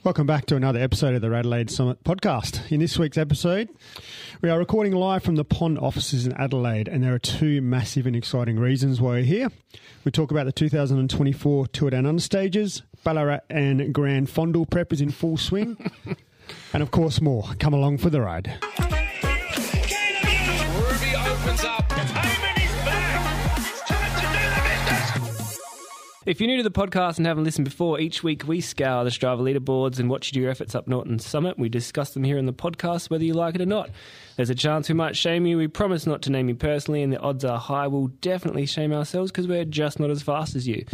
Welcome back to another episode of the RADelaide Summit podcast. In this week's episode, we are recording live from the Pond offices in Adelaide, and there are two massive and exciting reasons why we're here. We talk about the 2024 Tour Down Under stages, Ballarat and Grand Fondle prep is in full swing, and of course more. Come along for the ride. Ruby opens up. Heyman is back. It's time to do the business. If you're new to the podcast and haven't listened before, each week we scour the Strava leaderboards and watch you do your efforts up Norton Summit. We discuss them here in the podcast, whether you like it or not. There's a chance we might shame you. We promise not to name you personally, and the odds are high we'll definitely shame ourselves because we're just not as fast as you.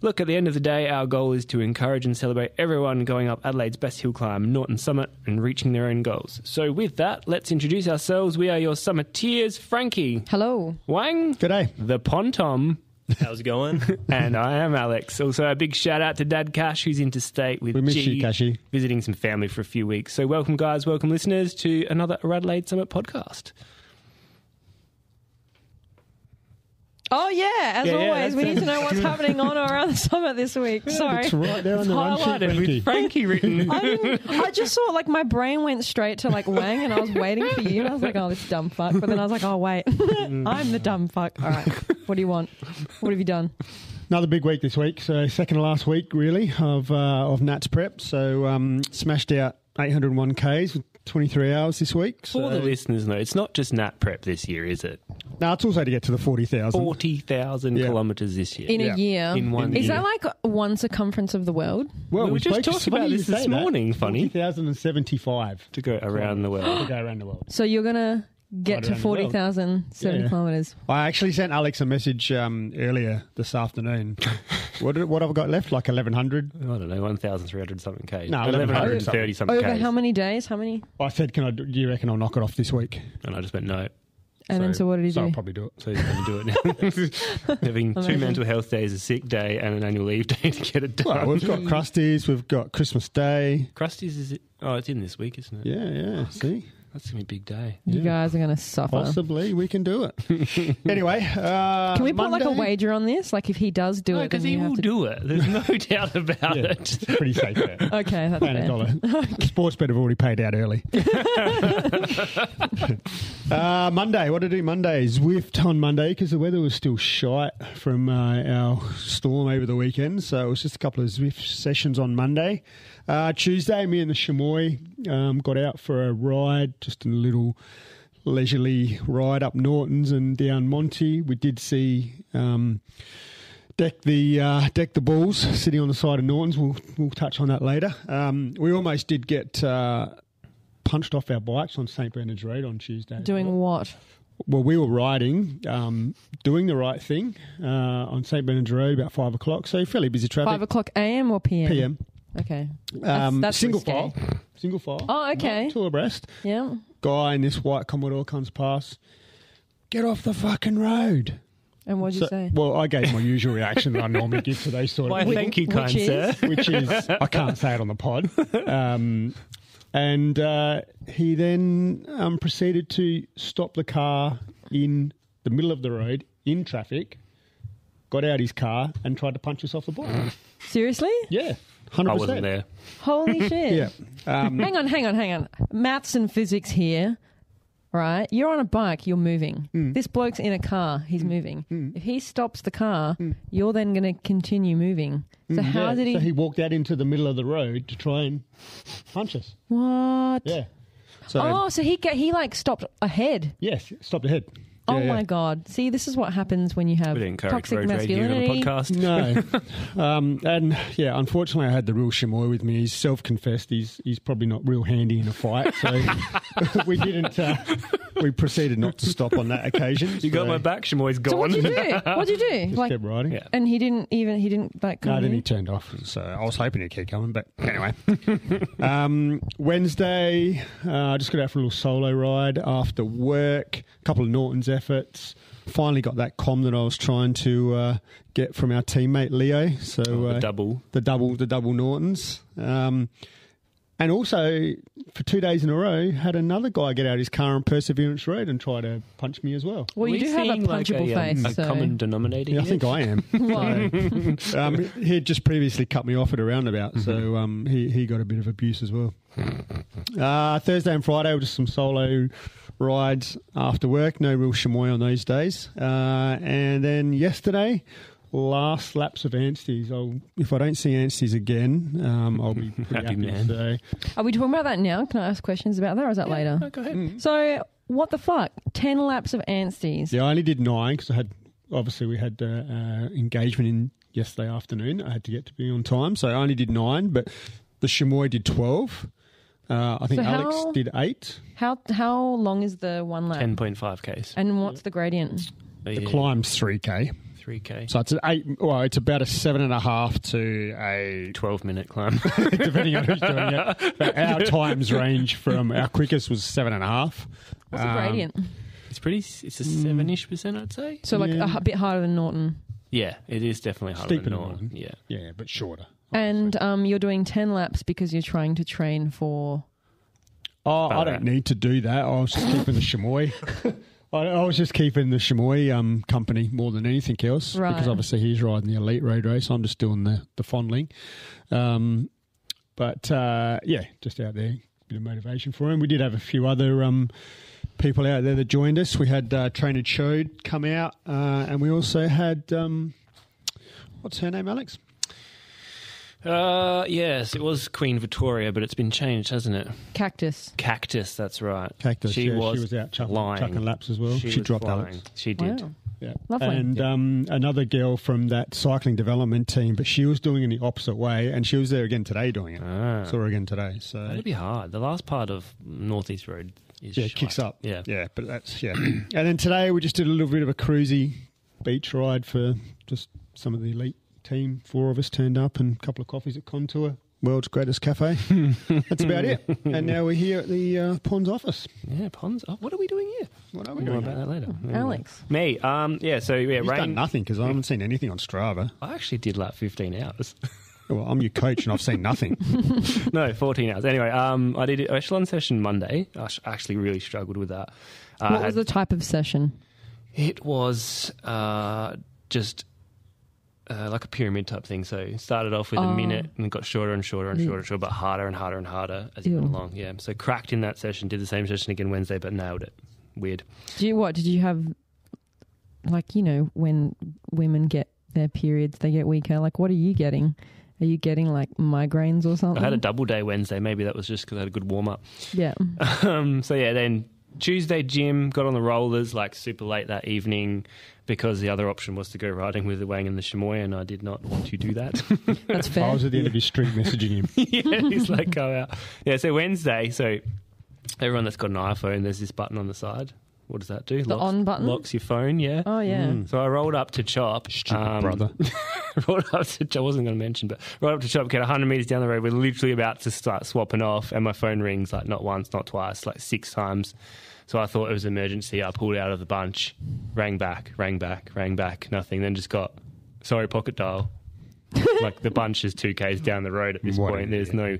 Look, at the end of the day, our goal is to encourage and celebrate everyone going up Adelaide's best hill climb, Norton Summit, and reaching their own goals. So with that, let's introduce ourselves. We are your summiteers, Frankie. Hello. Wang. G'day. The Pom-Tom. How's it going? And I am Alex. Also, a big shout out to Dad Cash, who's interstate with We miss G, you, Cashy. visiting some family for a few weeks. So welcome, guys. Welcome, listeners, to another RADelaide Summit podcast. Oh, yeah, as always, we need to know what's happening on or around the summit this week. Sorry. It's right there on the run sheet, Highlighted Frankie. with Frankie written. I just saw, my brain went straight to, Wang, and I was waiting for you, and I was like, oh, this dumb fuck. But then I was like, oh, wait, I'm the dumb fuck. All right, what do you want? What have you done? Another big week this week, so second to last week, really, of Nats prep. So smashed out 801 Ks with 23 hours this week. For the listeners, though, it's not just Nat Prep this year, is it? No, it's also to get to the 40,000. 40,000 kilometres this year. In a year. In 1 year. Is that like one circumference of the world? Well, we were just talking about this morning, funny. 40,075 To go around the world. to go around the world. So you're going to get Right to around the world. 40,070 Yeah. kilometres. I actually sent Alex a message earlier this afternoon. What have I got left? Like 1,100? I don't know, 1,300 something K. No, 1,130 something Over K. how many days? How many? I said, do you reckon I'll knock it off this week? And I just went, no. And then so what did he So do? I'll probably do it. So he's going to do it now. Having two Amazing. mental health days, a sick day, and an annual leave day to get it done. Well, we've got Krusties, we've got Christmas Day. Krusty's, is it? Oh, it's in this week, isn't it? Yeah, see? That's going to be a big day. You guys are going to suffer. Possibly we can do it. Anyway, Can we put Monday? a wager on this? If he does do it, Because then he you have will to do it. There's no doubt about Yeah, it. it's pretty safe there. Okay, that's Paying fair. $1. Sports bet have already paid out early. Monday, what to do Monday? Zwift on Monday because the weather was still shite from our storm over the weekend. So it was just a couple of Zwift sessions on Monday. Tuesday, me and the Chamois got out for a ride, just a little leisurely ride up Nortons and down Monty. We did see deck the bulls sitting on the side of Nortons. We'll touch on that later. We almost did get punched off our bikes on St Bernard's Road on Tuesday. Doing what? Well, we were riding, doing the right thing on St Bernard's Road about 5 o'clock. So fairly busy traffic. 5 o'clock AM or PM? PM. Okay. That's single risque. file. Single file. Oh, okay. Two abreast. Yeah. Guy in this white Commodore comes past. Get off the fucking road. And what'd you say? Well, I gave my usual reaction that I normally give to those sort of Why, things. thank you, kind Which is? sir. Which is, I can't say it on the pod. And he then proceeded to stop the car in the middle of the road in traffic, got out his car and tried to punch us off the bike. Seriously? Yeah, 100%. I wasn't there. Holy shit. Yeah. Hang on. Maths and physics here, right? You're on a bike, you're moving. This bloke's in a car, he's moving. If he stops the car, you're then going to continue moving. So how Yeah, did he... So he walked out into the middle of the road to try and punch us. What? Yeah. So, Oh, so he stopped ahead. yes, stopped ahead. Oh Yeah, my yeah. God. See, this is what happens when you have We didn't encourage toxic road rage here on the masculinity. podcast. No. And yeah, unfortunately I had the real chamois with me. He's self-confessed. He's probably not real handy in a fight. So we didn't, we proceeded not to stop on that occasion. You got my back, Chamois gone. So what'd you do? What'd you do? Just kept riding. Yeah. And he didn't come No, then in? he turned off. So I was hoping he'd keep coming, but anyway. Wednesday, I just got out for a little solo ride after work. A couple of Norton's efforts. Finally got that comm that I was trying to get from our teammate Leo. So The double. the double Nortons. And also, for 2 days in a row, had another guy get out his car on Perseverance Road and try to punch me as well. Well, you do have a punchable face. A so. common denominator Yeah, I here? think I am. Why? He had just previously cut me off at a roundabout, so he got a bit of abuse as well. Thursday and Friday were just some solo rides after work. No real chamois on those days. And then yesterday, last laps of Anstey's. If I don't see Anstey's again, I'll be pretty Happy happy man. today. Are we talking about that now? Can I ask questions about that, or is that later? No, go ahead. So, what the fuck? 10 laps of Anstey's. Yeah, I only did 9 because we had engagement in yesterday afternoon. I had to get to be on time, so I only did 9, but the chamois did 12. I think So Alex did 8. How long is the one lap? 10.5 Ks. And what's the gradient? The climb's 3K. 3K. So it's an 8. Well, it's about a 7.5 to a 12-minute climb. depending on who's doing it. But our times range from our quickest was 7.5. What's the gradient? It's a 7-ish%, I'd say. So, like a bit harder than Norton. Yeah, it is definitely harder Steeper than than Norton. Norton. Yeah. Yeah, but shorter. And you're doing 10 laps because you're trying to train for... Oh, I don't need to do that. I was just keeping the chamois. I was just keeping the chamois company more than anything else. Right. Because obviously he's riding the elite road race. I'm just doing the fondling. But just out there, bit of motivation for him. We did have a few other people out there that joined us. We had Trainer Chode come out, and we also had what's her name, Alex? Yes, it was Queen Victoria, but it's been changed, hasn't it? Cactus. Cactus, that's right. Cactus. She was out chucking flying. laps as well. She was dropped flying. Alex. She did. Wow. Yeah. Lovely. And another girl from that cycling development team, but she was doing it the opposite way, and she was there again today doing it. Saw her again today. So That'd be hard. The last part of Northeast Road is it kicks shite. up. Yeah. But that's and then today we just did a little bit of a cruisy beach ride for just some of the elite team. 4 of us turned up and a couple of coffees at Contour, world's greatest cafe. That's about it. And now we're here at the Ponds office. Yeah, Ponds. Oh, what are we doing here? What are we More doing? about that later. Alex. Me. You've rain. done nothing because I haven't seen anything on Strava. I actually did like 15 hours. Well, I'm your coach and I've seen nothing. No, 14 hours. Anyway, I did an echelon session Monday. I actually really struggled with that. What was the type of session? It was just like a pyramid type thing. So it started off with a minute and got shorter and shorter and shorter, but harder and harder and harder as you went along. Yeah. So cracked in that session, did the same session again Wednesday, but nailed it. Weird. Did you have, like, when women get their periods, they get weaker? Like, what are you getting? Are you getting, like, migraines or something? I had a double day Wednesday. Maybe that was just because I had a good warm up. Yeah. Then Tuesday gym, got on the rollers like super late that evening because the other option was to go riding with the Wang and the chamois, and I did not want to do that. That's fair. I was at the end of his street messaging him. Yeah, he's like, go out. Yeah, so Wednesday, so everyone that's got an iPhone, there's this button on the side. What does that do? The on button? Locks your phone, yeah. Oh, yeah. So I rolled up to Chop. Stupid brother. Rolled up to Chop, I wasn't going to mention, but rolled up to Chop, get 100 metres down the road. We're literally about to start swapping off, and my phone rings like not once, not twice, like 6 times. So I thought it was an emergency. I pulled out of the bunch, rang back, nothing. Then just got, sorry, pocket dial. Like the bunch is 2Ks down the road at this point. There's no...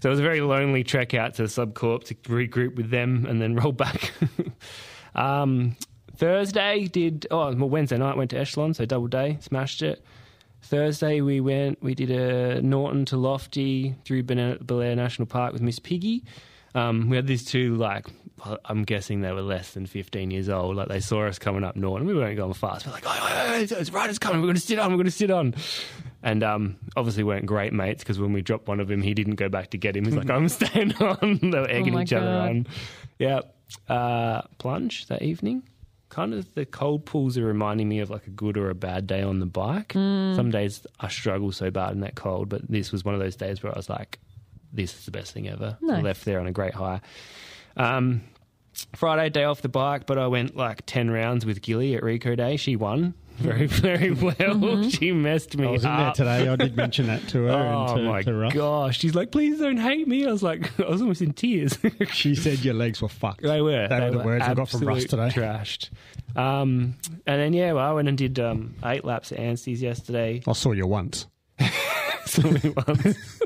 So it was a very lonely trek out to the Subcorp to regroup with them and then roll back. Thursday Wednesday night went to Echelon, so double day, smashed it. Thursday we did a Norton to Lofty through Belair National Park with Miss Piggy. We had these two, like, I'm guessing they were less than 15 years old. Like, they saw us coming up Norton. We weren't going fast. We're like, oh, it's riders coming. We're going to sit on. And obviously weren't great mates because when we dropped one of him, he didn't go back to get him. He's like, I'm staying on. They were egging each other on. Yeah. Plunge that evening. Kind of the cold pools are reminding me of like a good or a bad day on the bike. Some days I struggle so bad in that cold, but this was one of those days where I was like, this is the best thing ever. Nice. I left there on a great high. Friday, day off the bike, but I went like 10 rounds with Gilly at Rico Day. She won very, very well. She messed me up. I was in there today. I did mention that to her. Oh, and my to Russ. gosh. She's like, please don't hate me. I was like, I was almost in tears. She said your legs were fucked. They were. They were the words I got from Russ today. Trashed. And then, I went and did 8 laps at Anstey's yesterday. I saw you once. Saw me once.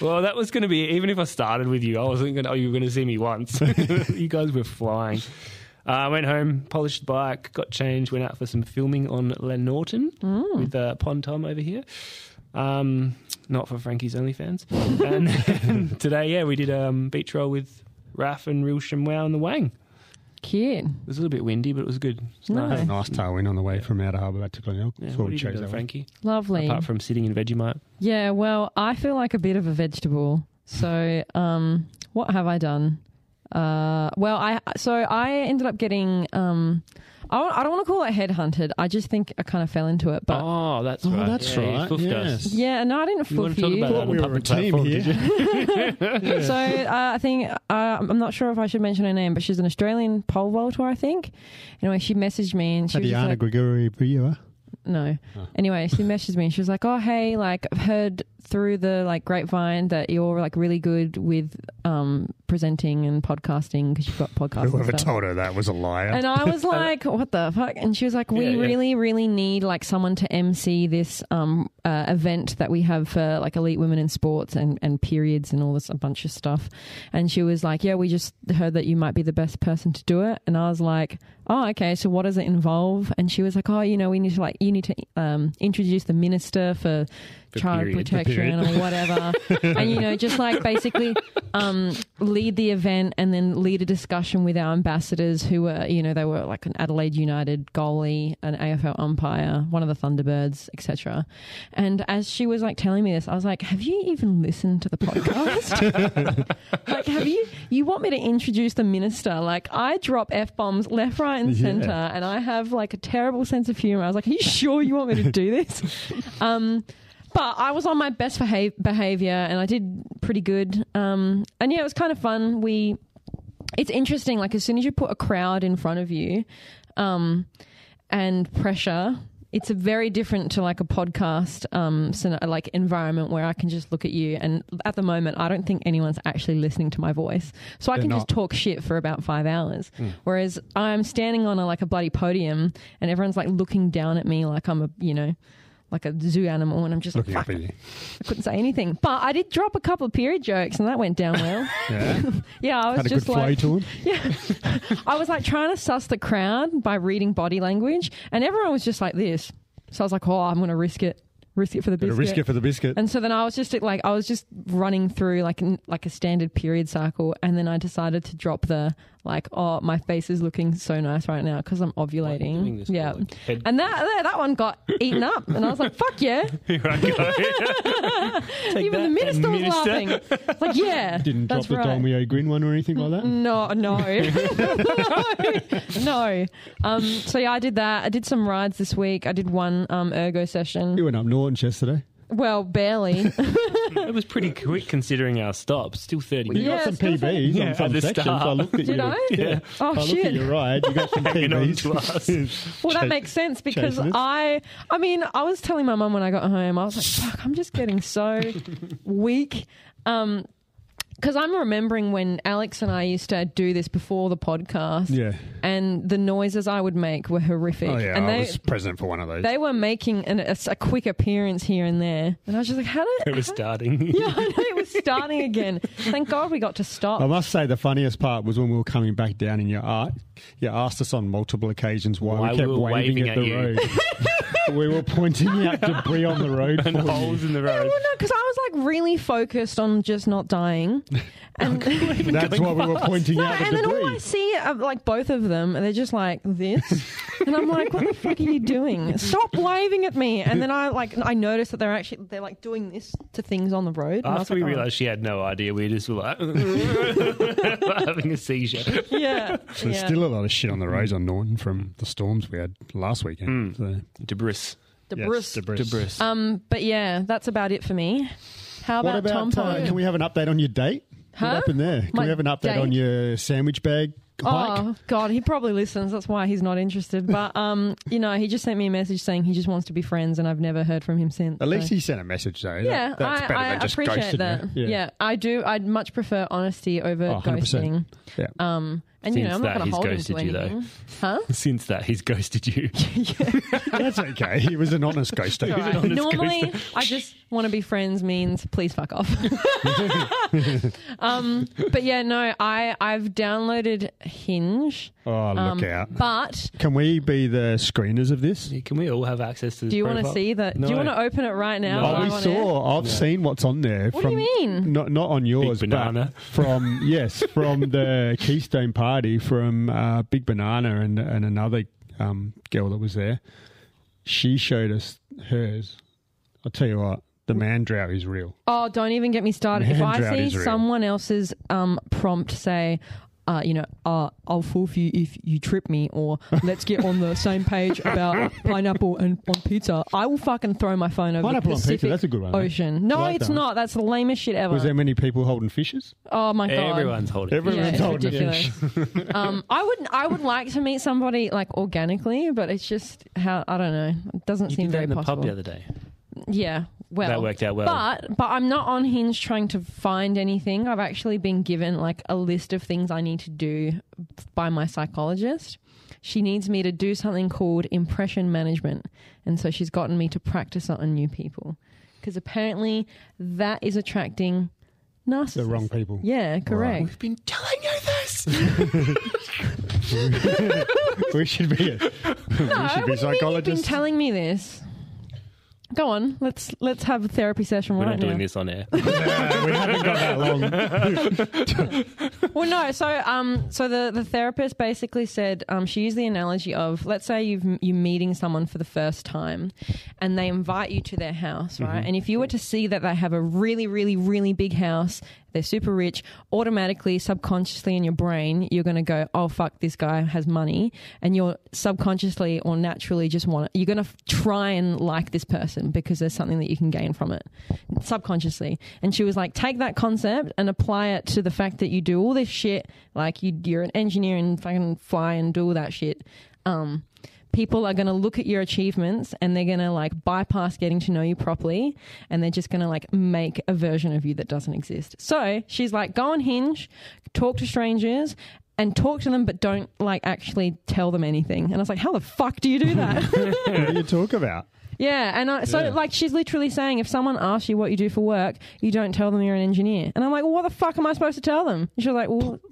Well, that was going to be, even if I started with you, I wasn't going to, you were going to see me once. You guys were flying. I went home, polished the bike, got changed, went out for some filming on Norton with Pond Tom over here. Not for Frankie's OnlyFans. And today, we did beach roll with Raf and Real Shimwow and the Wang. Cute. It was a little bit windy, but it was good. It's No. nice. Had a nice tailwind on the way from Outer Harbour back to Glenelg. Yeah, That's what we did you chose do, that Frankie? Lovely. Apart from sitting in Vegemite. Yeah, well, I feel like a bit of a vegetable. So, what have I done? I ended up getting. I don't want to call it headhunted. I just think I kind of fell into it. But Oh, that's right. that's Yeah, you right. foofed Yes. us. yeah, no, I didn't You want fluff to talk you. about that Thought on we a were a public team platform, here. did you? So I think I'm not sure if I should mention her name, but she's an Australian pole vaulter, I think. Anyway, she messaged me and she was just Diana like, Gregory viewer. no. Anyway, she messaged me and she was like, "Oh, hey, like I've heard through the like grapevine that you're like really good with presenting and podcasting because you've got podcasts and Whoever stuff." told her that was a liar. And I was like, what the fuck? And she was like, we Yeah. really, really need like someone to MC this event that we have for like elite women in sports and periods and all this, a bunch of stuff. And she was like, yeah, we just heard that you might be the best person to do it. And I was like, oh, okay, so what does it involve? And she was like, oh, you need to introduce the minister for child period. protection or whatever. And, just like basically lead the event and then lead a discussion with our ambassadors who were, they were like an Adelaide United goalie, an AFL umpire, one of the Thunderbirds, etc. And as she was like telling me this, I was like, have you even listened to the podcast? Like, you want me to introduce the minister? Like, I drop F-bombs left, right and centre and I have like a terrible sense of humour. I was like, are you sure you want me to do this? But I was on my best behaviour and I did pretty good. And yeah, it was kind of fun. It's interesting, like as soon as you put a crowd in front of you and pressure, it's a very different to like a podcast like environment where I can just look at you. And at the moment, I don't think anyone's actually listening to my voice. So I can just talk shit for about 5 hours. Whereas I'm standing on a bloody podium and everyone's like looking down at me like I'm like a zoo animal, and I'm just Looking like, up at you. I couldn't say anything. But I did drop a couple of period jokes, and that went down well. Yeah. Yeah, I was Had a just good flow like, to him. yeah, I was like trying to suss the crowd by reading body language, and everyone was just like this. So I was like, oh, I'm going to risk it for the biscuit. Risk it for the biscuit. And so then I was just running through like a standard period cycle, and then I decided to drop the oh, my face is looking so nice right now because I'm ovulating. doing this Yeah, for, like, head- and that one got eaten up, and I was like, fuck yeah. Here I go. Even the minister was laughing. It's like, yeah, Didn't drop that's the right. Dolmio grin one or anything like that? No. No. So yeah, I did that. I did some rides this week. I did one ergo session. You went up Norton's yesterday. Well, barely. It was pretty quick considering our stops. Still 30 You minutes. Yeah, got some still PBs Yeah, on some at the sections. start. I looked at Did you. I? Yeah. Oh, I looked shit. at your ride. You got some Hanging on PBs. to us. Well, that makes sense because chasing us. I was telling my mum when I got home, I was like, fuck, I'm just getting so weak. Because I'm remembering when Alex and I used to do this before the podcast. Yeah. And the noises I would make were horrific. Oh, yeah. And I was present for one of those. they were making a quick appearance here and there. And I was just like, It was starting. Yeah, I know, it was starting again. Thank God we got to stop. I must say the funniest part was when we were coming back down in your art. You asked us on multiple occasions why we kept we were waving at the you. road. We were pointing out debris on the road And for you. holes in the Yeah, road. well, no, because I was like really focused on just not dying. And That's why we were pointing out the and then all I debris. see are like both of them, and they're just like this, and I'm like, "What the fuck are you doing? Stop waving at me!" And then I noticed that they're like doing this to things on the road. And I was After we like, realised she had no idea, we just were like having a seizure. yeah, There's yeah. still a lot of shit on the roads on Norton from the storms we had last weekend. So, Debris. Debris. yes, debris. Debris. But yeah, that's about it for me. How What about Tom about, can we have an update on your date? Huh? What happened there? Can My we have an update on date? your sandwich bag hike? Oh God, he probably listens. That's why he's not interested. But he just sent me a message saying he just wants to be friends, and I've never heard from him since. At least so. he sent a message, though. Yeah, That's better I than just appreciate ghosting that. you. Yeah, I do. I'd much prefer honesty over 100%. ghosting. Yeah. And, Since I'm not that, going to he's hold him to ghosted you, though. anything. Huh? Since that, he's ghosted you. That's okay. He was an honest ghoster. All right. Normally, I just want to be friends means please fuck off. But yeah, no, I've downloaded Hinge. Oh, look out. But Can we be the screeners of this? Can we all have access to this do you want to profile? see that? No. Do you want to open it right now? No. Oh, we live on air? saw. I've seen what's on there. What do you mean? Not on yours, Big Banana. but from from the Keystone party from Big Banana and another girl that was there. She showed us hers. I'll tell you what, the mandrow is real. Oh, don't even get me started. If I Mandrout see is real. someone else's prompt say, I'll fall for you if you trip me, or let's get on the same page about pineapple and on pizza, I will fucking throw my phone over Pineapple the on pizza, Pacific that's a good one, eh? Ocean. No, I like it's that one. not. That's the lamest shit ever. Was there many people holding fishes? Oh my god. Everyone's holding. Yeah, Everyone's it's holding a ridiculous. fish. I would like to meet somebody like organically, but it's just how I don't know. It doesn't You seem did that very in the possible. pub the other day. Yeah. Well, That worked out well. But I'm not on Hinge trying to find anything. I've actually been given like a list of things I need to do by my psychologist. She needs me to do something called impression management. And so she's gotten me to practice it on new people. Because apparently that is attracting narcissists. The wrong people. Yeah, correct. We've been telling you this. We should be No, we should be what do you mean you've been psychologists. telling me this? Go on, let's have a therapy session We're right not now. doing this on air. We haven't got that long. Well, no. So the therapist basically said she used the analogy of, let's say you're meeting someone for the first time, and they invite you to their house, right? And if you were to see that they have a really, really, really big house, they're super rich, automatically, subconsciously in your brain, you're going to go, oh fuck, this guy has money, and you're subconsciously or naturally just you're going to try and like this person because there's something that you can gain from it, subconsciously. And she was like, take that concept and apply it to the fact that you do all this shit, like you're an engineer and fucking fly and do all that shit. People are going to look at your achievements and they're going to like bypass getting to know you properly, and they're just going to like make a version of you that doesn't exist. So she's like, go on Hinge, talk to strangers and talk to them, but don't like actually tell them anything. And I was like, how the fuck do you do that? What do you talk about? Yeah, and so like she's literally saying, if someone asks you what you do for work, you don't tell them you're an engineer. And I'm like, well, what the fuck am I supposed to tell them? And she was like,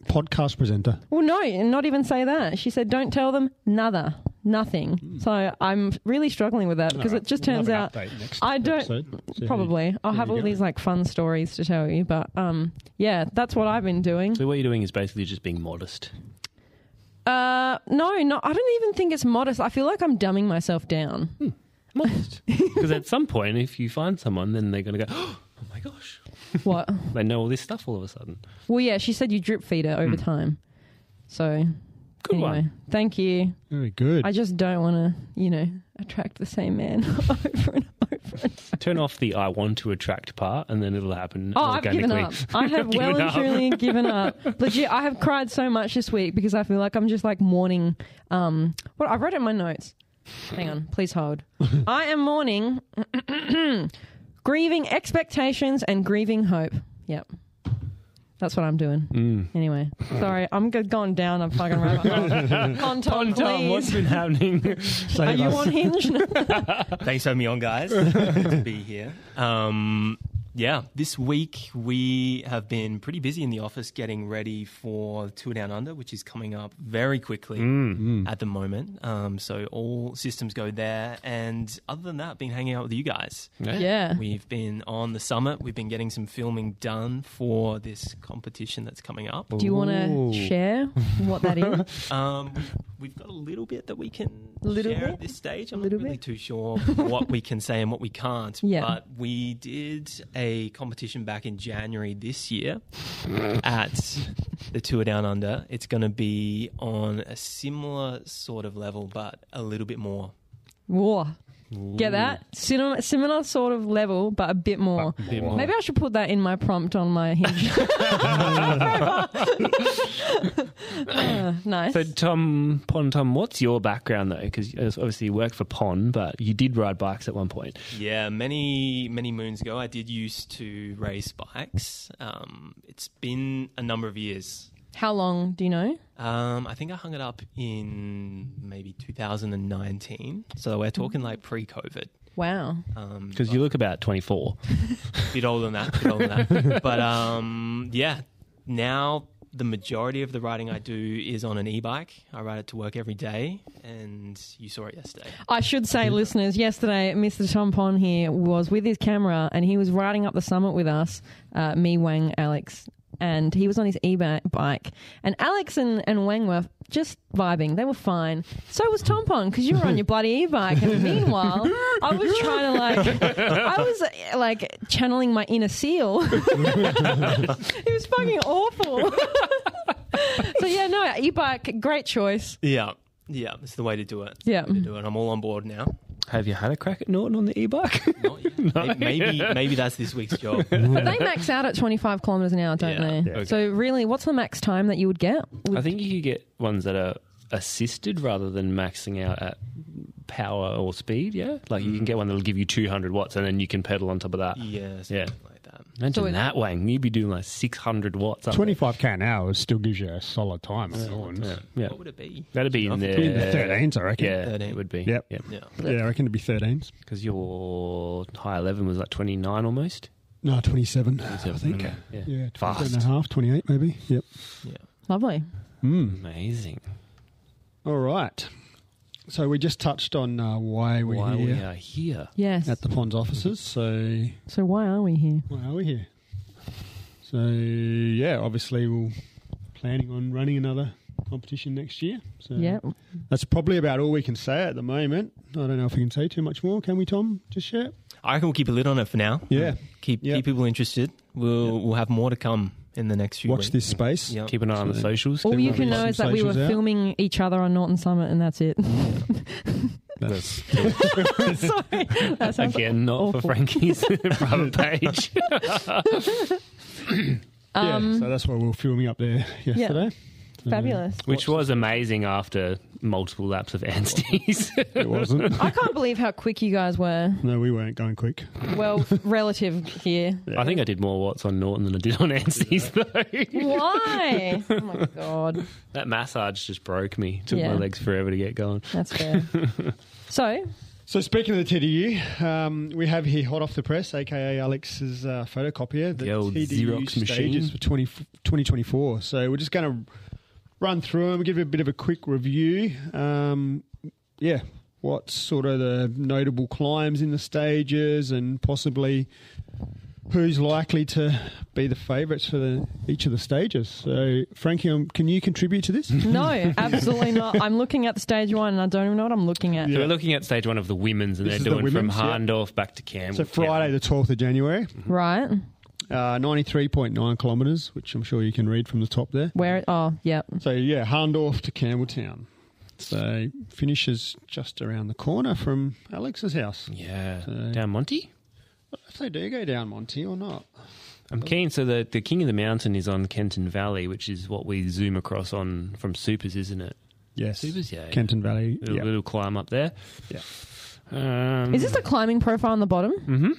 Podcast presenter. well, no, not even say that. She said, don't tell them nothing. So I'm really struggling with that because it just turns out I don't. Probably, I'll have all these like fun stories to tell you, but yeah, that's what I've been doing. So what you're doing is basically just being modest. No, I don't even think it's modest. I feel like I'm dumbing myself down. Modest. Because at some point, if you find someone, then they're going to go, oh my gosh. What? They know all this stuff all of a sudden. Well, yeah, she said you drip feed her over time. So, Good anyway, one. thank you. Very good. I just don't want to, attract the same man over and over. Turn off the I want to attract part and then it'll happen Oh, I've organically. given up. I have well Given and up. truly given up. Legit, I have cried so much this week because I feel like I'm just like mourning. I wrote it in my notes. Hang on, please hold. I am mourning, grieving expectations and grieving hope. Yep. That's what I'm doing. Anyway, sorry, I'm going down a fucking rabbit hole. On Tom, Tom, what's please. been happening? Are you on Hinge? Thanks for having me on, guys. Good to be here. This week we have been pretty busy in the office getting ready for Tour Down Under, which is coming up very quickly at the moment. So all systems go there. And other than that, been hanging out with you guys. Yeah. We've been on the summit. We've been getting some filming done for this competition that's coming up. Do you want to share what that is? We've got a little bit that we can Little share bit? at this stage. I'm Little not really bit? too sure what we can say and what we can't. Yeah. But we did a competition back in January this year at the Tour Down Under. It's going to be on a similar sort of level, but a little bit more. Whoa. Get that? Similar sort of level, but a bit more. Maybe I should put that in my prompt on my Hinge. Nice. So, Tom, what's your background, though? Because obviously you work for Pon, but you did ride bikes at one point. Yeah, many moons ago, I did used to race bikes. It's been a number of years How long do you know? I think I hung it up in maybe 2019. So we're talking like pre-COVID. Wow. Because you look about 24. Bit older than that. But yeah, now the majority of the riding I do is on an e-bike. I ride it to work every day, and you saw it yesterday. I should say, listeners, yesterday Mr. Tom Pon here was with his camera and he was riding up the summit with us, me, Wang, Alex, and he was on his e-bike. And Alex and Wang were just vibing. They were fine. So was Tom Pon, because you were on your bloody e-bike. And meanwhile, I was trying to channeling my inner seal. It was fucking awful. So yeah, no, e-bike, great choice. Yeah, it's the way to do it. Yeah. I'm all on board now. Have you had a crack at Norton on the e-bike? Not yet. Maybe that's this week's job. But they max out at 25 kilometres an hour, don't they? Yeah. Okay. So really, what's the max time that you would get? I think you could get ones that are assisted rather than maxing out at power or speed, yeah? Like you can get one that'll give you 200 watts and then you can pedal on top of that. Yeah, something like that. Imagine that, Wang. You'd be doing like 600 watts. 25k an hour still gives you a solid time. Yeah. What would it be? That'd be in In the 13s, I reckon. Yeah, 13. it would be. Yep. Yeah. Yeah, I reckon it'd be 13s. Because your high 11 was like 29 almost. No, 27, I think. Okay. Yeah, Fast. 27 and a half, 28 maybe. Yep. Yeah. Lovely. Amazing. All right. So we just touched on why we're Why here we are here. Yes. at the Ponds offices. So Why are we here? why are we here? So, yeah, obviously we're planning on running another competition next year. So Yeah. that's probably about all we can say at the moment. I don't know if we can say too much more. Can we, Tom? Just yet? I reckon we'll keep a lid on it for now. Yeah. Keep people interested. We'll have more to come in the next few Watch weeks. this space. Yep. Keep an eye on the socials. All you can Some know is that we were socials out. filming each other on Norton Summit, and that's it. That's, Sorry. That sounds Again, not awful. for Frankie's private page. so that's why we were filming up there yesterday. Fabulous. Which was amazing after multiple laps of Anstey's. It wasn't. I can't believe how quick you guys were. No, we weren't going quick. Well, relative here. I think I did more watts on Norton than I did on Anstey's, though. Why? Oh my God. That massage just broke me. Took Yeah. my legs forever to get going. That's fair. So, Speaking of the TDU, we have here hot off the press, a.k.a. Alex's photocopier, the old TDU Xerox machine. stages for 2024. So we're just going to run through them, give you a bit of a quick review. What's sort of the notable climbs in the stages and possibly who's likely to be the favourites for each of the stages. So, Frankie, can you contribute to this? no, absolutely not. I'm looking at the stage one and I don't even know what I'm looking at. So we're looking at stage one of the women's, and This they're is the doing from women's, yeah. Harndorf back to Campbell. So Friday the 12th of January, Right. 93.9 kilometres, which I'm sure you can read from the top there. Where? Oh, yep. So, yeah, Harndorf to Campbelltown. So, finishes just around the corner from Alex's house. Yeah. So- Down Monty? If they do go down Monty or not. I'm keen. So the King of the Mountain is on Kenton Valley, which is what we zoom across on from Supers, isn't it? Yes. Supers, yeah. Kenton Valley. Little climb up there. Yeah. Is this the climbing profile on the bottom? Mm-hmm.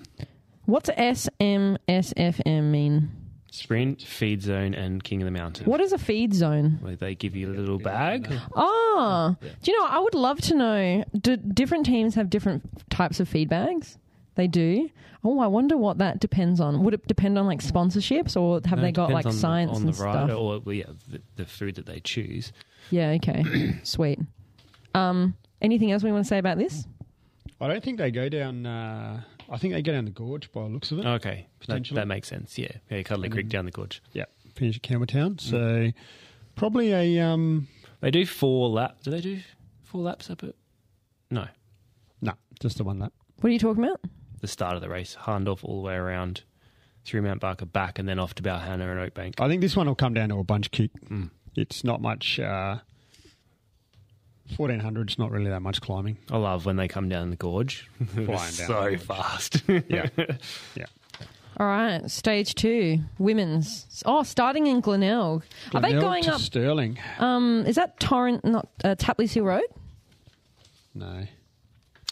What's SMSFM mean? Sprint, feed zone, and King of the Mountain. What is a feed zone? Where they give you a little bag. Oh, do you know, I would love to know, do different teams have different types of feed bags? They do. Oh, I wonder what that depends on. Would it depend on like sponsorships, or have they got like Depends science on and the stuff? rider, or the food that they choose. Yeah, okay. Sweet. Anything else we want to say about this? I don't think they go down... I think they go down the gorge by the looks of it. Okay, Potentially. that makes sense. Yeah, Cuddly Creek down the gorge. Yeah. Finish at Campbelltown. So, probably a... They do 4 laps. Do they do 4 laps up at? No, No, just the one lap. What are you talking about? the start of the race. Harndorf all the way around through Mount Barker back, and then off to Balhanna and Oakbank. I think this one will come down to a bunch kick. It's not much... 1400 is not really that much climbing. I love when they come down the gorge. Flying down so the gorge. fast. Yeah. Yeah. All right, stage 2, women's. Oh, starting in Glenelg. Are they Glenelg going to up? Stirling? Is that Torrent, not Tapley's Hill Road? No.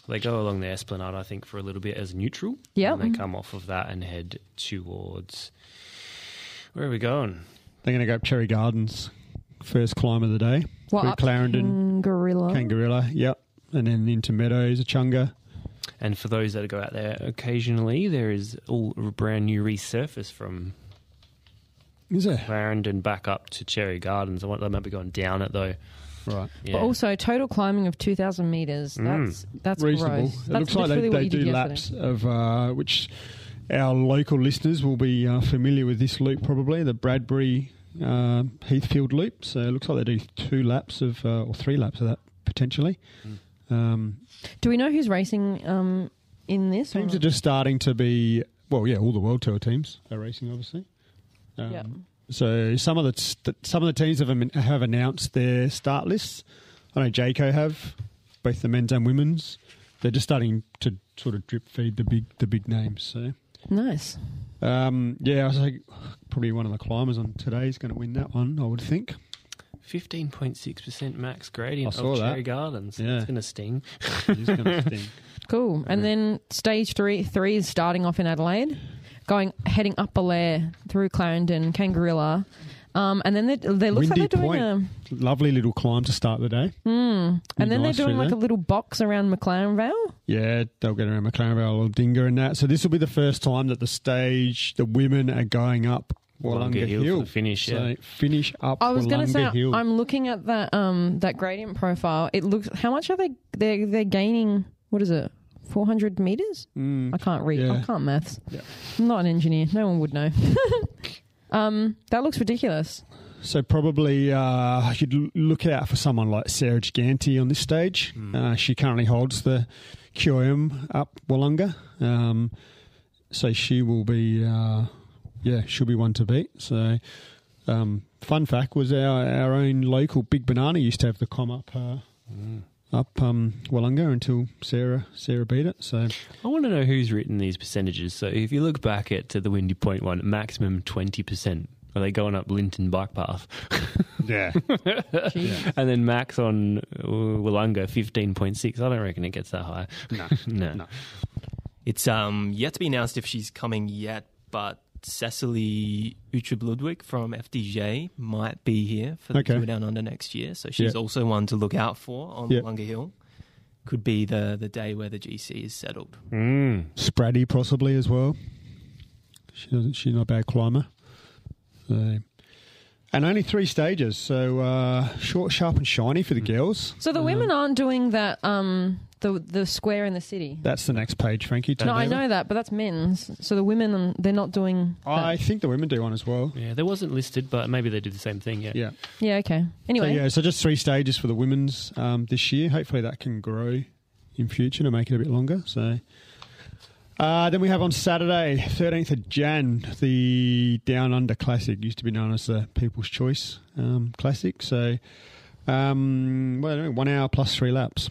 They go along the Esplanade, I think, for a little bit as neutral. Yep. And they come off of that and head towards... Where are we going? They're going to go up Cherry Gardens, first climb of the day. What, Through up Clarendon, Kangarilla, yep. And then into Meadows, Achunga. And for those that go out there occasionally, there is all brand new resurface from Is there? Clarendon back up to Cherry Gardens. I want they might be going down it though. Right. Yeah. But also, total climbing of 2,000 metres. That's Reasonable. gross. It That's looks like literally what they you did do yesterday. laps of which our local listeners will be familiar with this loop probably, the Bradbury Heathfield loop. So it looks like they do 2 laps of or 3 laps of that potentially. Do we know who's racing in this? or Teams not? are just starting to be, well, yeah, all the World Tour teams are racing, obviously. Yeah. So some of the teams have announced their start lists. I know Jayco have, both the men's and women's. They're just starting to sort of drip feed the big names. So Nice. yeah, I was like, probably one of the climbers on today is going to win that one, I would think. 15.6% max gradient I saw of that. Cherry Gardens. Yeah. It's going to sting. It is going to sting. Cool. And then stage three is starting off in Adelaide, heading up Belair through Clarendon, Kangarilla. And then they looks like Windy they're doing Point. Lovely little climb to start the day. and then they're nice doing through like there. a little box around McLaren Vale. Yeah, they'll get around McLaren Vale, little Dinger and that. So this will be the first time that the women are going up Wollonga Hill Hill for the finish, yeah. So finish up I was going to Wollonga say, Hill. I'm looking at that gradient profile. It looks, how much are they're gaining? What is it? 400 meters? I can't read. yeah. I can't maths. Yeah. I'm not an engineer. No one would know. That looks ridiculous. So probably you'd look out for someone like Sarah Giganti on this stage. She currently holds the QM up Wollonga. So she will be, she'll be one to beat. So fun fact was our own local Big Banana used to have the com up Wollonga until Sarah beat it. So I want to know who's written these percentages. So if you look back at the Windy Point one, maximum 20%. Are they going up Linton Bike Path? yeah, And then max on Wollonga, 15.6. I don't reckon it gets that high. No. It's yet to be announced if she's coming yet, but Cecily Utrub-Ludwig from FDJ might be here for the Tour Down Under next year. So she's also one to look out for on Wollonga Hill. Could be the day where the GC is settled. Spraddy possibly as well. She's not a bad climber. So, and only 3 stages, so short, sharp, and shiny for the girls. So the women aren't doing that, the square in the city. That's the next page, Frankie. No, I know that, but that's men's. So the women, they're not doing that. I think the women do one as well. Yeah, there wasn't listed, but maybe they did the same thing, yeah. Yeah, okay. Anyway. So just 3 stages for the women's this year. Hopefully that can grow in future to make it a bit longer. So then we have on Saturday, 13th of Jan, the Down Under Classic. Used to be known as the People's Choice Classic. So 1 hour plus 3 laps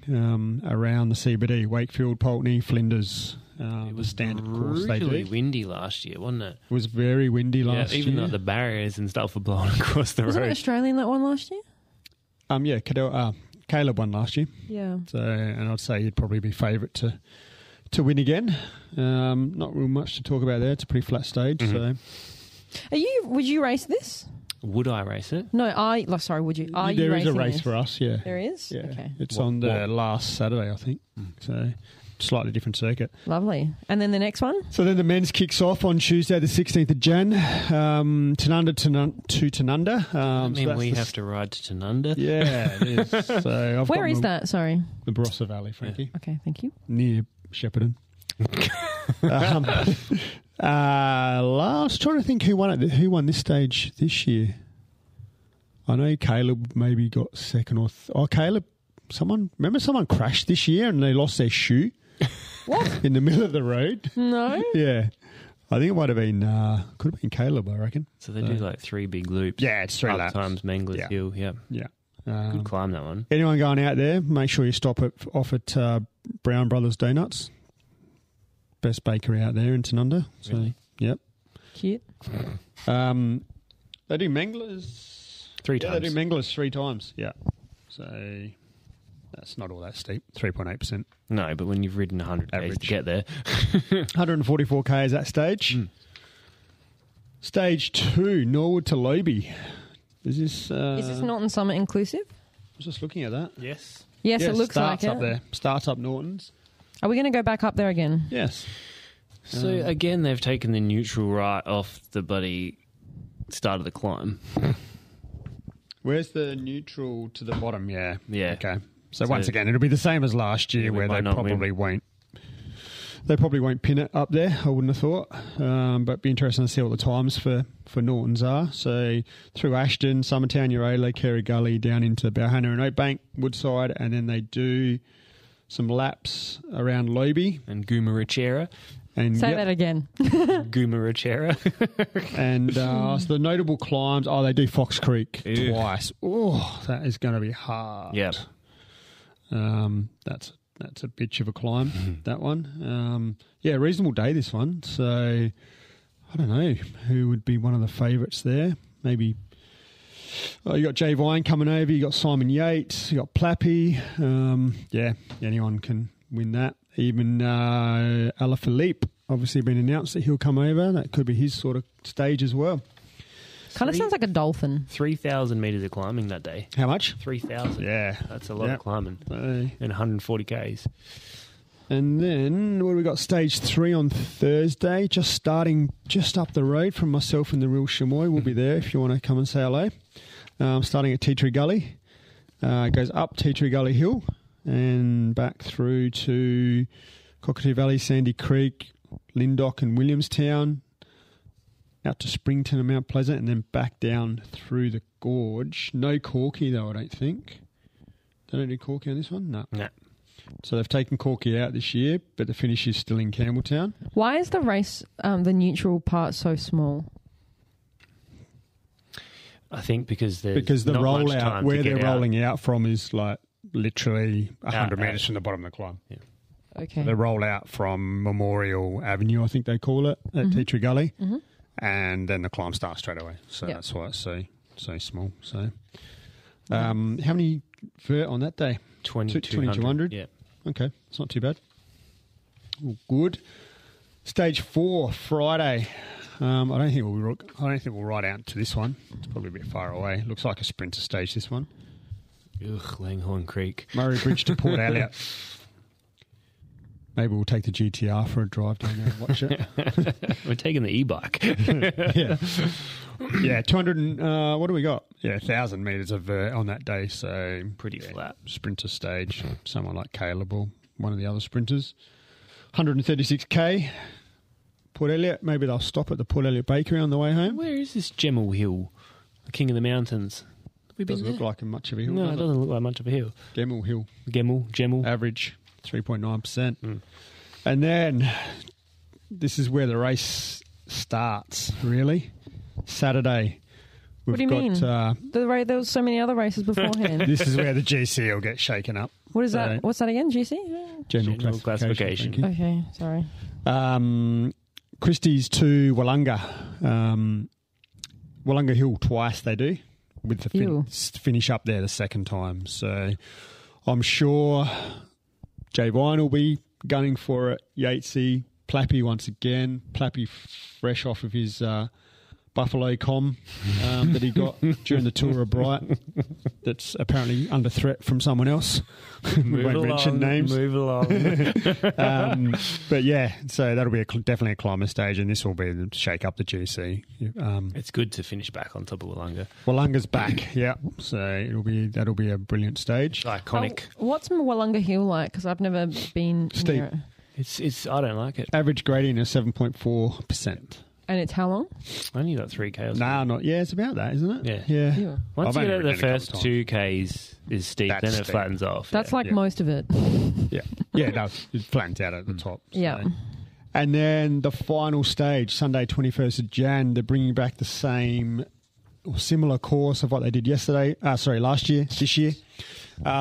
around the CBD, Wakefield, Pulteney, Flinders. It was standard course they brutally do. windy last year, wasn't it? It was very windy last even year. though the barriers and stuff were blowing across the Wasn't it road. Australian that won last year? Yeah, Caleb won last year. Yeah. So, and I'd say he'd probably be favourite to win again. Not real much to talk about there. It's a pretty flat stage. So Would you race this? Would I race it? No, would you? Are you there is a racing race this? for us. Yeah, There is? Yeah, Okay. it's on the last Saturday, I think. So slightly different circuit. Lovely. And then the next one? So then the men's kicks off on Tuesday, the 16th of Jan. Tanunda to Tanunda. I mean, we have to ride to Tanunda. Yeah, it is. So Where is that? Sorry. The Barossa Valley, Frankie, Okay, thank you. near Shepparton. I was trying to think who won it. Who won this stage this year? I know Caleb maybe got second or Caleb. Someone crashed this year and they lost their shoe. What? In the middle of the road. No? Yeah, I think it might have been could have been Caleb. I reckon. So they do like 3 big loops. Yeah, it's 3 up laps. times Menglers Hill. Yeah, Yeah. good climb that one. Anyone going out there, make sure you stop off at Brown Brothers Donuts. Best bakery out there in Tanunda. So, Really? Yep. Cute. They do Menglers 3 Yeah, times. they do Menglers 3 times. Yeah. So that's not all that steep. 3.8%. No, but when you've ridden 100 k's Average. to get there, 144 k's that stage. Stage 2, Norwood to Lobe. Is this Norton Summit inclusive? I was just looking at that. Yes. Yes, it looks like starts it. up there. Starts up Norton's. Are we going to go back up there again? Yes. So again, they've taken the neutral right off the bloody start of the climb. Where's the neutral to the bottom? Yeah. Yeah. Okay. So once again, it'll be the same as last year, we where might they not probably won't. They probably won't pin it up there. I wouldn't have thought, but it'd be interesting to see what the times for Norton's are. So through Ashton, Summertown, RADelaide, Carey Gully, down into Balhana and Oakbank, Woodside, and then they do some laps around Lobe And Gumarachera. and Say that again. Gumarachera. And so the notable climbs, they do Fox Creek Ew. twice. Oh, that is going to be hard. Yep. That's a bitch of a climb, that one. Reasonable day, this one. So I don't know who would be one of the favourites there. Maybe you got Jay Vine coming over, you got Simon Yates, you got Plappy. Anyone can win that. Even Alaphilippe, obviously been announced that he'll come over. That could be his sort of stage as well. Kind of sounds like a dolphin. 3,000 metres of climbing that day. How much? 3,000. Yeah. That's a lot of climbing. And And 140 Ks. then what have we got? Stage 3 on Thursday, just up the road from myself and the Real Chamois. We'll be there if you want to come and say hello. Starting at Tea Tree Gully. Goes up Tea Tree Gully Hill and back through to Cockatoo Valley, Sandy Creek, Lindock and Williamstown, out to Springton and Mount Pleasant, and then back down through the gorge. No Corky, though, I don't think. They don't do Corky on this one? No. No. So they've taken Corky out this year, but the finish is still in Campbelltown. Why is the race, the neutral part, so small? I think because there's Because the not much rollout, time where to they're get out. rolling out from is like literally 100 Out. metres from the bottom of the climb. Yeah. Okay. They roll out from Memorial Avenue, I think they call it, at Tea Tree Gully. Mm-hmm. And then the climb starts straight away. So Yep. that's why it's so small. So how many vert on that day? 2,200. Yeah. Okay, it's not too bad. Well, good. Stage 4, Friday. I don't think we'll ride out to this one. It's probably a bit far away. Looks like a sprinter stage, this one. Ugh, Langhorne Creek. Murray Bridge to Port Elliot. Maybe we'll take the GTR for a drive down there and watch it. We're taking the e-bike. Yeah, 200 and, what do we got? Yeah, 1,000 metres of vert on that day, so Pretty flat. sprinter stage. Someone like Caleb or one of the other sprinters. 136k. Port Elliot, maybe they'll stop at the Port Elliot Bakery on the way home. Where is this Gemmell Hill? The king of the mountains. Have we been Doesn't look there? like much of a hill, No, it does it? doesn't look like much of a hill. Gemmell Hill. Gemmell. Average 3.9%. And then this is where the race starts, really. Saturday. What do you mean? There was so many other races beforehand. This is where the GC will get shaken up. What is So, that? What's that again? GC? General classification. classification. thank you. Okay, sorry. Christie's to Wollonga. Wollonga Hill twice they do, with the Ew. finish up there the second time. So I'm sure Jay Vine will be gunning for it. Yatesy, Plappy once again. Plappy fresh off of his Buffalo com that he got during the Tour of Bright. That's apparently under threat from someone else. We won't mention names. Move along. But yeah, so that'll be definitely a climber stage, and this will be the shake up the GC. It's good to finish back on top of Wollonga. Wollonga's back, yeah. So that'll be a brilliant stage. Iconic. What's Wollonga Hill like? Because I've never been Steep. near it. It's. I don't like it. Average gradient is 7.4%. And it's how long? Only got 3 Ks. Nah, not. Yeah, it's about that, isn't it? Yeah. Yeah. Once I've you get only out the ridden it a first couple 2 Ks is steep, That's then it steep. flattens off. That's yeah. like most of it. Yeah, yeah. No, it flattens out at the top. so. Yeah. And then the final stage, Sunday, 21st of Jan. They're bringing back the same or similar course of what they did last year, this year.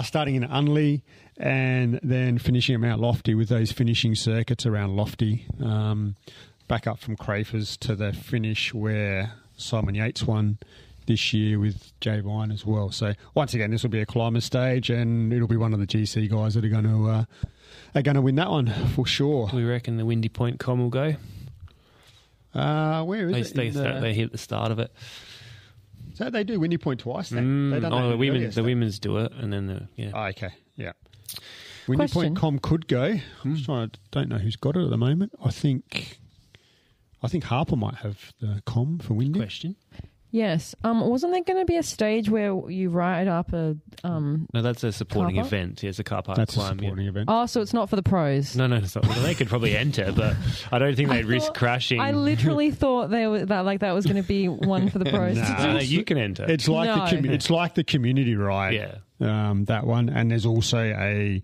Starting in Unley and then finishing at Mount Lofty with those finishing circuits around Lofty. Back up from Crafers to the finish where Simon Yates won this year with Jay Vine as well. So once again, this will be a climber stage, and it'll be one of the GC guys that are going to win that one for sure. Do we reckon the Windy Point Com will go? Where is it? They hit the start of it. So they do Windy Point twice then? They done that The earlier women's do it, and then Oh, okay, yeah. Windy Question. Point Com could go. I'm just trying to, don't know who's got it at the moment. I think Harper might have the Com for Windy. question. Yes. Wasn't there going to be a stage where you ride up a... No, that's a supporting Car park? event. Yeah, it's a car park That's a climb. supporting event. Oh, so it's not for the pros. No, it's not. Well, they could probably enter, but I don't think they'd risk crashing. I literally thought that was going to be one for the pros. Nah. No, you can enter. It's like No. it's like the community ride. Yeah. That one, and there's also a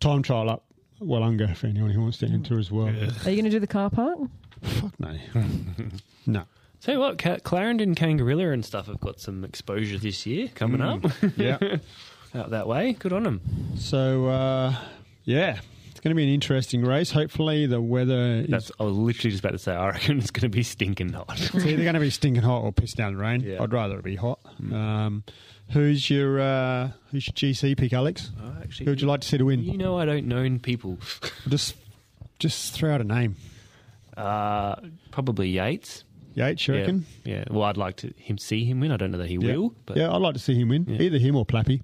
time trial up Wollonga for anyone who wants to enter as well. Are you going to do the car park? Fuck no, no. Tell you what, Clarendon Kangarilla and stuff have got some exposure this year coming up. Yeah. Out that way. Good on them. So it's going to be an interesting race. Hopefully the weather is I was literally just about to say, I reckon it's going to be stinking hot. it's either going to be stinking hot or piss down rain. Yeah. I'd rather it be hot. Who's your GC pick, Alex? Actually, Who would you like to see to win? You know I don't know people. Just throw out a name. Probably Yates. Yates, you reckon? Yeah. Well, I'd like to see him win. I don't know that he Yeah. will. But Yeah, I'd like to see him win. Yeah. Either him or Plappy.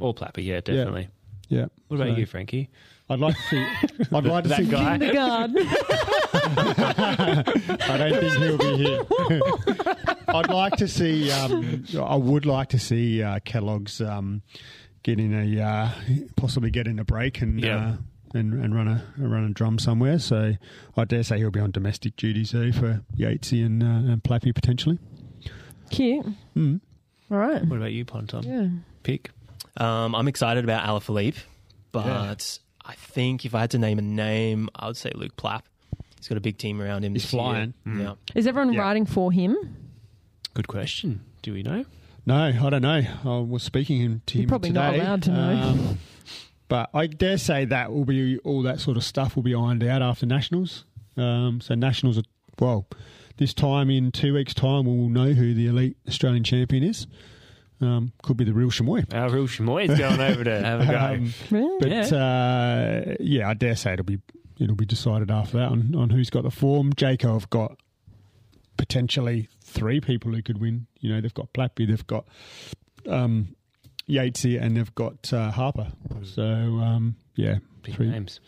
Or Plappy, yeah, definitely. Yeah. What about So, you, Frankie? I'd like to see. I'd like to That see. guy? The guard. I don't think he'll be here. I'd like to see. I would like to see Kellogg's possibly getting a break and Yeah. and run a drum somewhere. So I dare say he'll be on domestic duties though for Yatesy and Plappy potentially. Cute. Mm. All right. What about you, Ponton? Yeah. Pick. I'm excited about Alaphilippe, but I think if I had to name a name, I would say Luke Plapp. He's got a big team around him. He's this year. flying. Yeah. Is everyone Yeah. riding for him? Good question. Do we know? No, I don't know. I was speaking to You're him probably today. not allowed to know. But I dare say that will be all that sort of stuff will be ironed out after Nationals. So Nationals are, this time in 2 weeks' time we'll know who the elite Australian champion is. Could be the real Chamois. Our real Chamois is going over to have a go. Really? But I dare say it'll be decided after that on who's got the form. Jayco have got potentially 3 people who could win. You know, they've got Plappy, they've got Yatesy, and they've got Harper. So Big 3 names.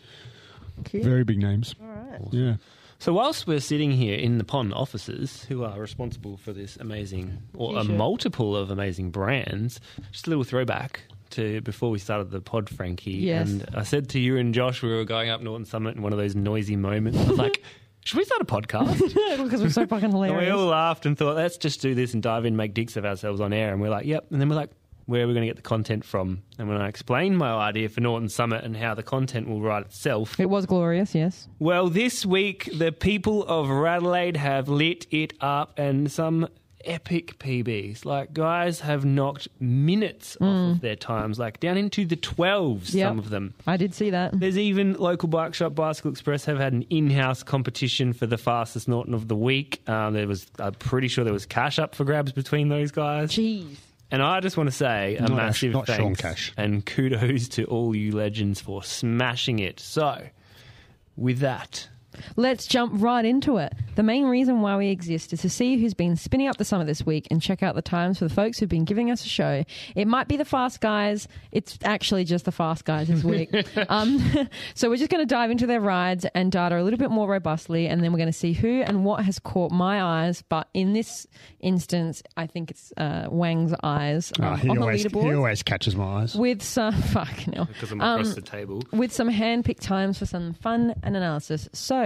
very big names. All right. Yeah. So whilst we're sitting here in the pond offices, who are responsible for this amazing, or a T-shirt. multiple of amazing brands, just a little throwback to before we started the pod, Frankie. Yes. And I said to you and Josh, we were going up Norton Summit in one of those noisy moments. I was like, should we start a podcast? Because we're so fucking And we hilarious. all laughed and thought, let's just do this and dive in, make dicks of ourselves on air. And we're like, yep. And then we're like, where are we going to get the content from? And when I explained my idea for Norton Summit and how the content will write itself, It was glorious, yes. well, this week the people of RADelaide have lit it up, and some epic PBs. Like, guys have knocked minutes off of their times, like down into the 12s, Yep. some of them. I did see that. There's even local bike shop Bicycle Express have had an in-house competition for the fastest Norton of the week. I'm pretty sure there was cash up for grabs between those guys. Jeez. And I just want to say a Not massive not Sean thanks Cash. and kudos to all you legends for smashing it. So, with that, Let's jump right into it. The main reason why we exist is to see who's been spinning up the summit this week and check out the times for the folks who've been giving us a show. It might be the fast guys. It's actually just the fast guys this week. So we're just going to dive into their rides and data a little bit more robustly, and then we're going to see who and what has caught my eyes. But in this instance, I think it's Wang's eyes He on the leaderboard. always catches my eyes. With some because I'm across the table. with some hand-picked times for some fun and analysis. So,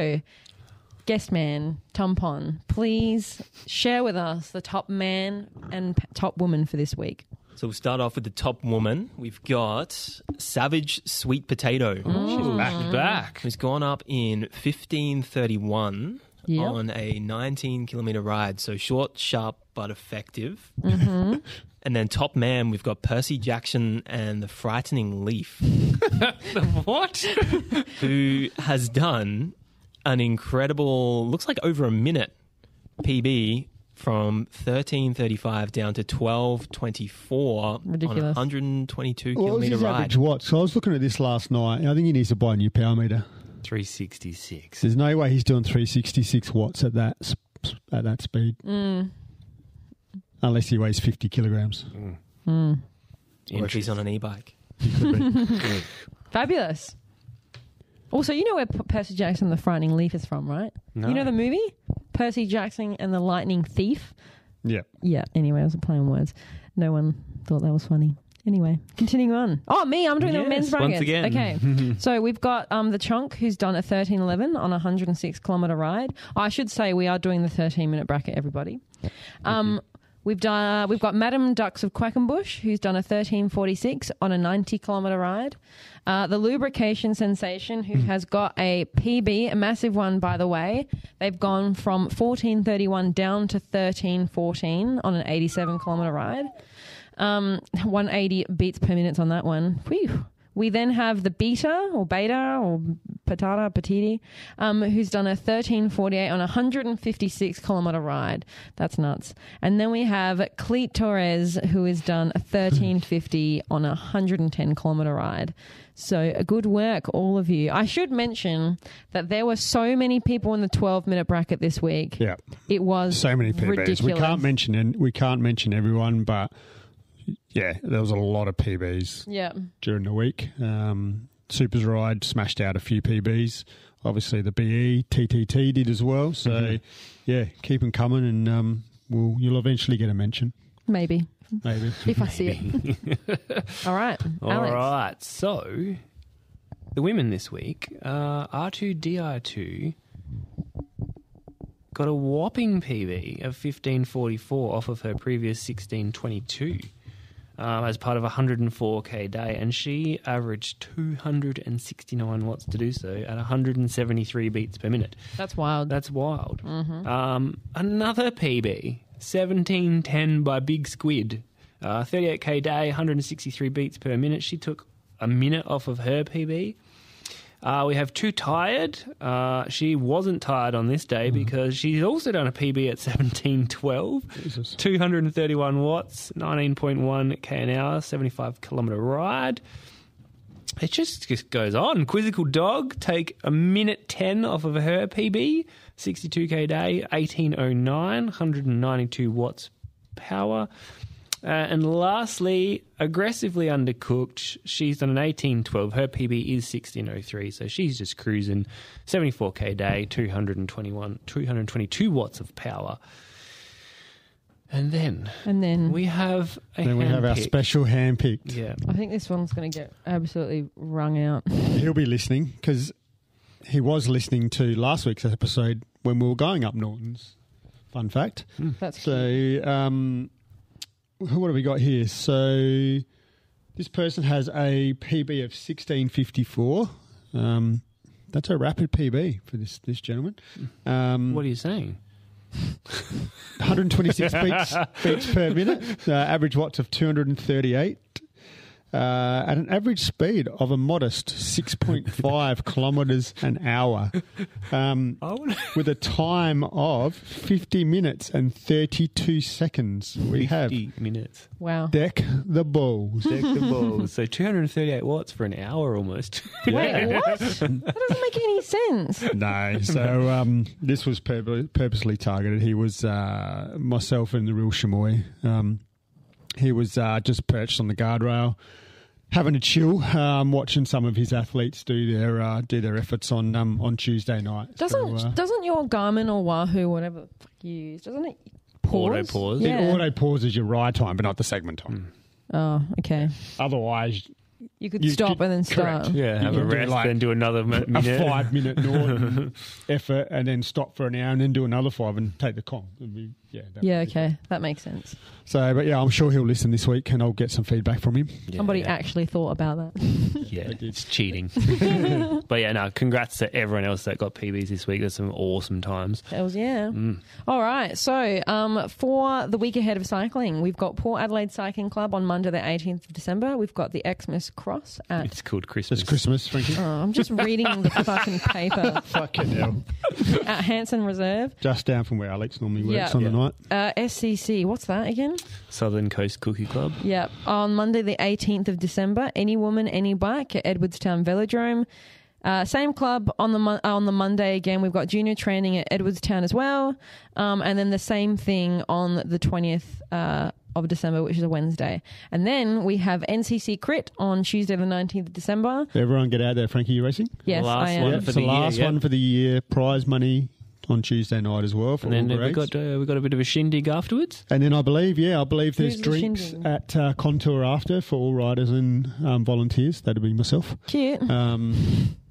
guest man, Tom Pon, please share with us the top man and top woman for this week. So we'll start off with the top woman. We've got Savage Sweet Potato. She's back. Who's gone up in 15:31 Yep. on a 19-kilometre ride. So short, sharp, but effective. And then top man, we've got Percy Jackson and the Frightening Leaf, What? who has done an incredible, looks like over a minute PB from 13:35 down to 12:24 on a Ridiculous. 122 What was kilometre his ride. average watts? So I was looking at this last night. I think he needs to buy a new power meter. 366. There's no way he's doing 366 watts at that speed. Unless he weighs 50 kilograms. Or if he's on an e-bike. He could be. Fabulous. Also, you know where Percy Jackson and the Frightening Leaf is from, right? No. You know the movie? Percy Jackson and the Lightning Thief? Yeah. Yeah, anyway, I was a play on words. No one thought that was funny. Anyway, continuing on. Oh, me, I'm doing the men's brackets. Once again. Okay, so we've got the Chunk, who's done a 13:11 on a 106-kilometre ride. I should say we are doing the 13-minute bracket, everybody. We've got Madam Ducks of Quackenbush, who's done a 13:46 on a 90-kilometre ride. The Lubrication Sensation, who has got a PB, a massive one, by the way. They've gone from 14:31 down to 13:14 on an 87-kilometre ride. 180 beats per minute on that one. Whew. We then have the Beta or Patiti, who's done a 13:48 on a 156-kilometre ride. That's nuts. And then we have Cleet Torres, who has done a 13:50 on a 110-kilometre ride. So good work, all of you. I should mention that there were so many people in the 12-minute bracket this week. Yeah. It was so many PBs. ridiculous. We can't mention everyone, but yeah, there was a lot of PBs during the week. Supers Ride smashed out a few PBs. Obviously, the BE, TTT did as well. So, yeah, keep them coming and you'll eventually get a mention. Maybe. If I see it. All right. Alex. All right. So, the women this week, R2DI2 got a whopping PB of 15:44 off of her previous 16:22 as part of a 104k day, and she averaged 269 watts to do so at 173 beats per minute. That's wild. That's wild. Another PB, 17:10 by Big Squid, 38k day, 163 beats per minute. She took a minute off of her PB. We have Too Tired. She wasn't tired on this day because she's also done a PB at 17:12, 231 watts, 19.1 k an hour, 75-kilometre ride. It just goes on. Quizzical Dog take a minute 10 off of her PB, 62k day, 1809, 192 watts power. And lastly, Aggressively Undercooked. She's done an 18:12. Her PB is 16:03, so she's just cruising. 74k day, 222 watts of power. And then we have our special handpicked. Yeah, I think this one's going to get absolutely wrung out. He'll be listening because he was listening to last week's episode when we were going up Norton's. Fun fact. That's so. What have we got here? So this person has a PB of 16:54. That's a rapid PB for this gentleman. what are you saying? 126 beats per minute. Average watts of 238. At an average speed of a modest 6.5 kilometres an hour, with a time of 50 minutes and 32 seconds. We have 50 minutes. Wow. Deck the balls. Deck the balls. So 238 watts for an hour almost. Wait, what? That doesn't make any sense. No. So this was purposely targeted. He was myself and the real Chamoy. He was just perched on the guardrail, having a chill, watching some of his athletes do their efforts on Tuesday night. Doesn't your Garmin or Wahoo, whatever the fuck you use, doesn't it pause? Auto pause. Yeah. It auto pauses your ride time, but not the segment time. Oh, okay. Otherwise, you could stop and then start. Correct. Yeah, have You a can do rest, like then do another minute. a 5-minute Norton effort, and then stop for an hour, and then do another 5 and take the com. Okay, that makes sense. So, but yeah, I'm sure he'll listen this week, and I'll get some feedback from him. Yeah, Somebody yeah. actually thought about that. Yeah, it's cheating. But yeah, no, congrats to everyone else that got PBs this week. There's some awesome times. Hells yeah. All right, so for the week ahead of cycling, we've got Port Adelaide Cycling Club on Monday the 18th of December. We've got the Xmas Cross at... It's called Christmas. It's Christmas, Frankie. I'm just reading the fucking paper. Fucking hell. At Hanson Reserve. Just down from where Alex normally works on the night. SCC, what's that again? Southern Coast Cookie Club. Yep. On Monday the 18th of December, Any Woman, Any Bike at Edwardstown Velodrome. Same club on the Monday again. We've got junior training at Edwardstown as well, and then the same thing on the 20th of December, which is a Wednesday. And then we have NCC Crit on Tuesday the 19th of December. Everyone get out there. Frankie, you racing? Yes, Last I am. one Yeah, for it's the the last year, one for the year. Prize money on Tuesday night as well for And then all we grades. got a bit of a shindig afterwards. And then I believe there's Who's the drinks shindig? at Contour after for all riders and volunteers. That'd be myself. Cute.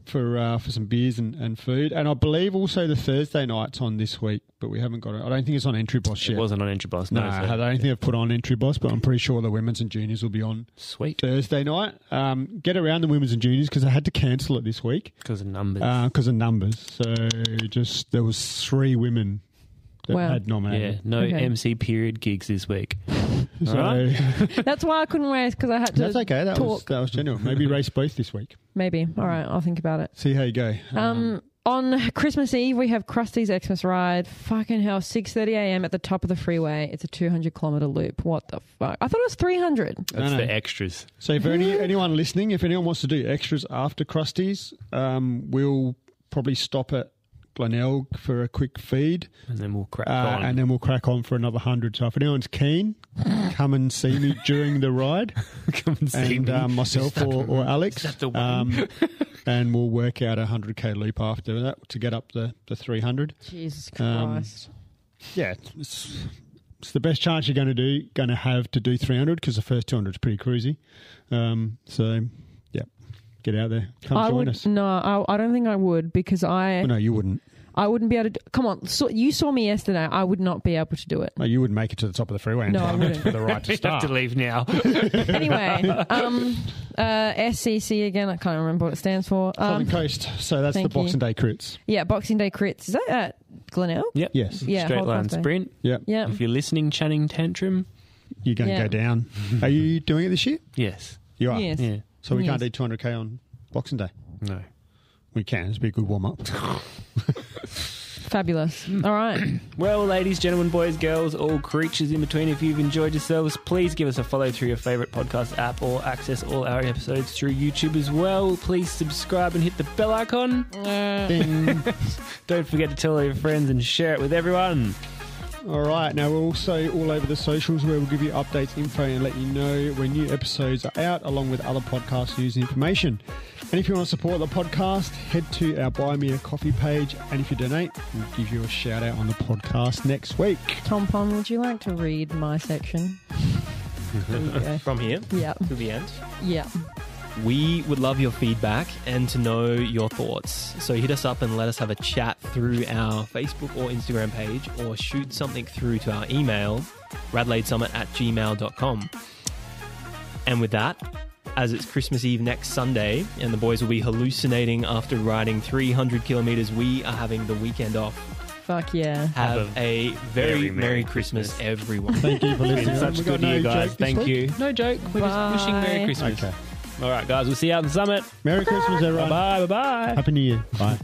For some beers and food. And I believe also the Thursday night's on this week, but we haven't got it. I don't think it's on Entry Boss It yet. wasn't on Entry Boss. No, No, so- I don't think they've put on Entry Boss, but I'm pretty sure the women's and juniors will be on Sweet. Thursday night. Get around the women's and juniors because I had to cancel it this week Because of numbers. because of numbers. So there was 3 women that Wow. had nominated. yeah, no Okay. MC period gigs this week. So Alright. That's why I couldn't race, because I had to that's okay. That talk. was genuine. Maybe race both this week. Maybe. All right, I'll think about it. See how you go. On Christmas Eve, we have Krusty's Xmas Ride. Fucking hell, 6:30 a.m. at the top of the freeway. It's a 200-kilometre loop. What the fuck? I thought it was 300. That's No. the extras. So for anyone listening, if anyone wants to do extras after Krusty's, we'll probably stop at Glenelg for a quick feed, And then we'll crack on. and then we'll crack on for another 100. So if anyone's keen, come and see me during the ride, Come and see and me. myself or Alex, that the one? and we'll work out a 100k loop after that to get up the 300. Jesus Um, Christ. Yeah, it's the best chance you're going to have to do 300 because the first 200 is pretty cruisy. So yeah, get out there, come I join would us. no. I don't think I would, because Well, no, you wouldn't. I wouldn't be able to. Come on, you saw me yesterday. I would not be able to do it. No, you wouldn't make it to the top of the freeway in No, I time wouldn't. for the right to We have start. to leave now. Anyway, SCC again. I can't remember what it stands for. Southern Coast. So that's the thank you. Boxing Day crits. Yeah, Boxing Day crits. Is that at Glenelg? Yep. Yes. Yeah, Straight whole line class day. sprint. Yep. Yeah. If you're listening, Channing Tantrum. You're going to Yeah. go down. Are you doing it this year? Yes. You are. Yes. Yeah. So we Yes. can't do 200k on Boxing Day. No. We can. It's be a good warm up. Fabulous. All right. Well, ladies, gentlemen, boys, girls, all creatures in between, if you've enjoyed yourselves, please give us a follow through your favourite podcast app or access all our episodes through YouTube as well. Please subscribe and hit the bell icon. Don't forget to tell all your friends and share it with everyone. All right. Now, we're also all over the socials where we'll give you updates, info, and let you know when new episodes are out, along with other podcast news and information. And if you want to support the podcast, head to our Buy Me a Coffee page. And if you donate, we'll give you a shout out on the podcast next week. Tom Pond, would you like to read my section? There you go. From here Yeah. to the end. Yeah. We would love your feedback and to know your thoughts. So hit us up and let us have a chat through our Facebook or Instagram page, or shoot something through to our email, radeladesummit@gmail.com. And with that, as it's Christmas Eve next Sunday and the boys will be hallucinating after riding 300 kilometres, we are having the weekend off. Fuck yeah. Have a very very Merry Merry Christmas, Christmas. everyone. Thank you for listening. It's such We a got good year, no guys. joke this Thank week? you. No joke. We're just wishing Merry Bye. Christmas. Okay. All right, guys. We'll see you out on the summit. Merry Christmas, everyone. Bye. Bye. Bye. Happy New Year. Bye.